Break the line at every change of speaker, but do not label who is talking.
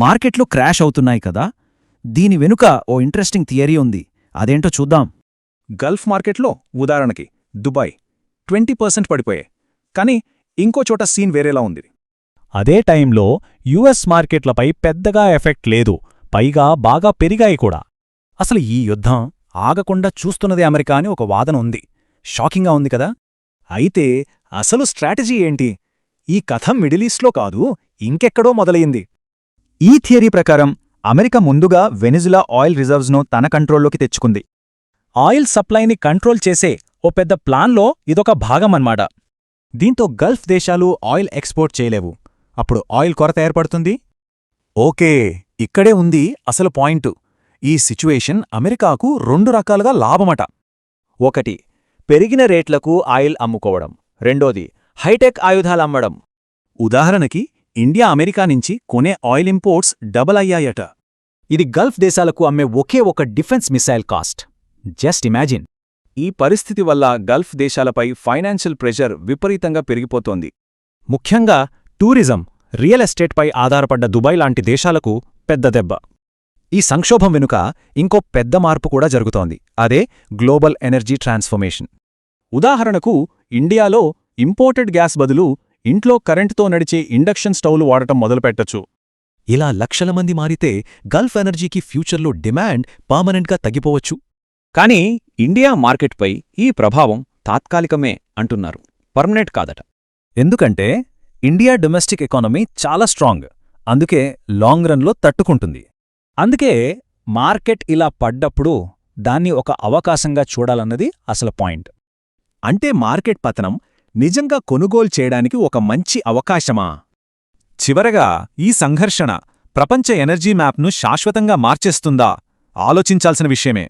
మార్కెట్లు క్రాష్ అవుతున్నాయి కదా, దీని వెనుక ఓ ఇంట్రెస్టింగ్ థియరీ ఉంది. అదేంటో చూద్దాం.
గల్ఫ్ మార్కెట్లో ఉదాహరణకి దుబాయ్ 20% పడిపోయాయి. కానీ ఇంకో చోట సీన్ వేరేలా ఉంది.
అదే టైంలో యుఎస్ మార్కెట్లపై పెద్దగా ఎఫెక్ట్ లేదు, పైగా బాగా పెరిగాయి కూడా.
అసలు ఈ యుద్ధం ఆగకుండా చూస్తున్నదే అమెరికా అని ఒక వాదన ఉంది. షాకింగ్గా ఉంది కదా. అయితే అసలు స్ట్రాటజీ ఏంటి? ఈ కథ మిడిలీస్ట్లో కాదు, ఇంకెక్కడో మొదలయింది.
ఈ థియరీ ప్రకారం అమెరికా ముందుగా వెనిజులా ఆయిల్ రిజర్వ్స్ను తన కంట్రోల్లోకి తెచ్చుకుంది.
ఆయిల్ సప్లైని కంట్రోల్ చేసే ఓ పెద్ద ప్లాన్లో ఇదొక భాగమన్నమాట.
దీంతో గల్ఫ్ దేశాలు ఆయిల్ ఎక్స్పోర్ట్ చేయలేవు. అప్పుడు ఆయిల్ కొరత ఏర్పడుతుంది.
ఓకే, ఇక్కడే ఉంది అసలు పాయింటు. ఈ సిచ్యువేషన్ అమెరికాకు 2 రకాలుగా లాభమట.
ఒకటి, పెరిగిన రేట్లకు ఆయిల్ అమ్ముకోవడం. రెండోది, హైటెక్ ఆయుధాలమ్మడం.
ఉదాహరణకి ఇండియా అమెరికా నుంచి కొనే ఆయిల్ ఇంపోర్ట్స్ డబల్ అయ్యాయట.
ఇది గల్ఫ్ దేశాలకు అమ్మే ఒకే ఒక defence missile cost. Just imagine.
ఈ పరిస్థితి వల్ల గల్ఫ్ దేశాలపై ఫైనాన్షియల్ ప్రెషర్ విపరీతంగా పెరిగిపోతోంది.
ముఖ్యంగా టూరిజం, రియల్ ఎస్టేట్పై ఆధారపడ్డ దుబాయ్ లాంటి దేశాలకు పెద్ద దెబ్బ. ఈ సంక్షోభం వెనుక ఇంకో పెద్ద మార్పు కూడా జరుగుతోంది. అదే గ్లోబల్ ఎనర్జీ ట్రాన్స్ఫర్మేషన్.
ఉదాహరణకు ఇండియాలో ఇంపోర్టెడ్ గ్యాస్ బదులు ఇంట్లో కరెంటుతో నడిచే ఇండక్షన్ స్టవ్లు వాడటం మొదలుపెట్టచ్చు.
ఇలా లక్షల మంది మారితే గల్ఫ్ ఎనర్జీకి ఫ్యూచర్లో డిమాండ్ పర్మనెంట్గా తగ్గిపోవచ్చు.
కానీ ఇండియా మార్కెట్పై ఈ ప్రభావం తాత్కాలికమే అంటున్నారు, పర్మనెంట్ కాదట.
ఎందుకంటే ఇండియా డొమెస్టిక్ ఎకానమీ చాలా స్ట్రాంగ్, అందుకే లాంగ్ రన్లో తట్టుకుంటుంది.
అందుకే మార్కెట్ ఇలా పడ్డప్పుడు దాన్ని ఒక అవకాశంగా చూడాలన్నది అసలు పాయింట్.
అంటే మార్కెట్ పతనం నిజంగా కొనుగోలు చేయడానికి ఒక మంచి అవకాశమా?
చివరగా ఈ సంఘర్షణ ప్రపంచ ఎనర్జీ మ్యాప్ను శాశ్వతంగా మార్చేస్తుందా? ఆలోచించాల్సిన విషయమే.